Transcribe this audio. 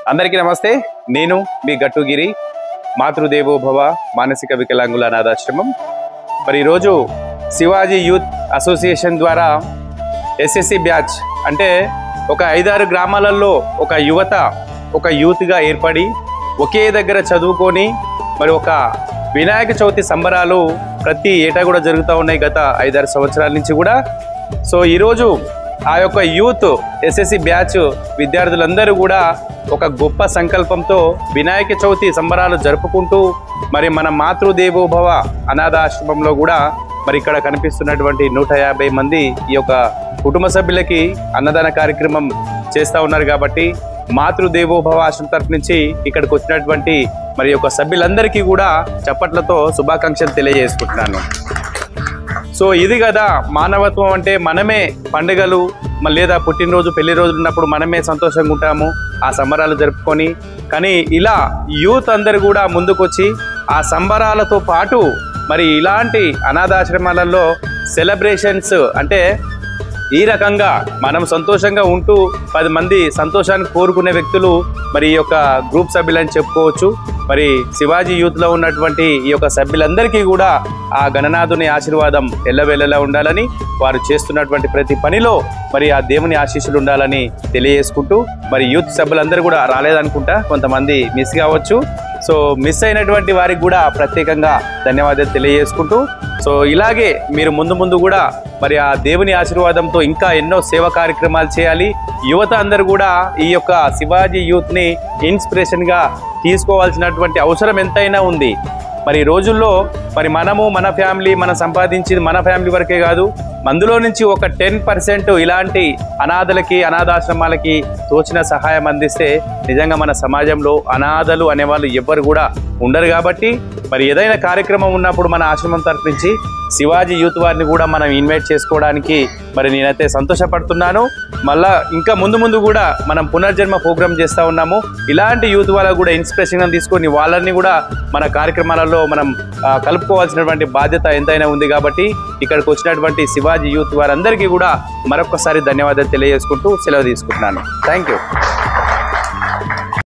అందరికీ నమస్తే. నేను మీ గట్టుగిరి, మాతృదేవో భవ మానసిక వికలాంగుల అనాథాశ్రమం. మరి ఈరోజు శివాజీ యూత్ అసోసియేషన్ ద్వారా ఎస్ఎస్సి బ్యాచ్ అంటే ఒక 5-6 గ్రామాలలో ఒక యువత ఒక యూత్గా ఏర్పడి ఒకే దగ్గర చదువుకొని మరి ఒక వినాయక చవితి సంబరాలు ప్రతి ఏటా కూడా జరుగుతూ ఉన్నాయి గత 5-6 సంవత్సరాల నుంచి కూడా. సో ఈరోజు ఆ యొక్క యూత్ ఎస్ఎస్సి బ్యాచ్ విద్యార్థులందరూ కూడా ఒక గొప్ప సంకల్పంతో వినాయక చవితి సంబరాలు జరుపుకుంటూ మరి మన మాతృదేవోభవ అనాథాశ్రమంలో కూడా మరి ఇక్కడ కనిపిస్తున్నటువంటి 150 మంది ఈ యొక్క కుటుంబ సభ్యులకి అన్నదాన కార్యక్రమం చేస్తూ ఉన్నారు. కాబట్టి మాతృదేవోభవ ఆశ్రమం తరఫు నుంచి ఇక్కడికి వచ్చినటువంటి మరి యొక్క సభ్యులందరికీ కూడా చప్పట్లతో శుభాకాంక్షలు తెలియజేసుకుంటున్నాను. సో ఇది కదా మానవత్వం అంటే, మనమే పండుగలు లేదా పుట్టినరోజు పెళ్లి రోజులు ఉన్నప్పుడు మనమే సంతోషంగా ఉంటాము, ఆ సంబరాలు జరుపుకొని. కానీ ఇలా యూత్ అందరు కూడా ముందుకొచ్చి ఆ సంబరాలతో పాటు మరి ఇలాంటి అనాథాశ్రమాలలో సెలబ్రేషన్స్ అంటే ఈ రకంగా మనం సంతోషంగా ఉంటూ 10 మంది సంతోషాన్ని కోరుకునే వ్యక్తులు మరి ఈ యొక్క గ్రూప్ సభ్యులని చెప్పుకోవచ్చు. మరి శివాజీ యూత్లో ఉన్నటువంటి ఈ యొక్క సభ్యులందరికీ కూడా ఆ గణనాథుని ఆశీర్వాదం ఎల్లవేళలా ఉండాలని, వారు చేస్తున్నటువంటి ప్రతి పనిలో మరి ఆ దేవుని ఆశీస్సులు ఉండాలని తెలియజేసుకుంటూ, మరి యూత్ సభ్యులందరూ కూడా రాలేదనుకుంటా, కొంతమంది మిస్ కావచ్చు. సో మిస్ అయినటువంటి వారికి కూడా ప్రత్యేకంగా ధన్యవాదాలు తెలియజేసుకుంటూ, సో ఇలాగే మీరు ముందు కూడా మరి ఆ దేవుని ఆశీర్వాదంతో ఇంకా ఎన్నో సేవా కార్యక్రమాలు చేయాలి. యువత అందరూ కూడా ఈ యొక్క శివాజీ యూత్ని ఇన్స్పిరేషన్గా తీసుకోవాల్సినటువంటి అవసరం ఎంతైనా ఉంది. మరి రోజుల్లో మరి మనము మన ఫ్యామిలీ మనం సంపాదించింది మన ఫ్యామిలీ వరకే కాదు, అందులో నుంచి ఒక 10% ఇలాంటి అనాథలకి అనాథాశ్రమాలకి తోచిన సహాయం అందిస్తే నిజంగా మన సమాజంలో అనాథలు అనేవాళ్ళు ఎవ్వరు కూడా ఉండరు. కాబట్టి మరి ఏదైనా కార్యక్రమం ఉన్నప్పుడు మన ఆశ్రమం తరఫు నుంచి శివాజీ యూత్ వారిని కూడా మనం ఇన్వైట్ చేసుకోవడానికి మరి నేనైతే సంతోషపడుతున్నాను. మళ్ళా ఇంకా ముందు కూడా మనం పునర్జన్మ ప్రోగ్రామ్ చేస్తూ ఉన్నాము. ఇలాంటి యూత్ వాళ్ళకు కూడా ఇన్స్పిరేషన్గా తీసుకొని వాళ్ళని కూడా మన కార్యక్రమాలలో మనం కలుపుకోవాల్సినటువంటి బాధ్యత ఎంతైనా ఉంది. కాబట్టి ఇక్కడికి వచ్చినటువంటి శివాజీ యూత్ వారందరికీ కూడా మరొకసారి ధన్యవాదాలు తెలియజేసుకుంటూ సెలవు తీసుకుంటున్నాను. Thank you.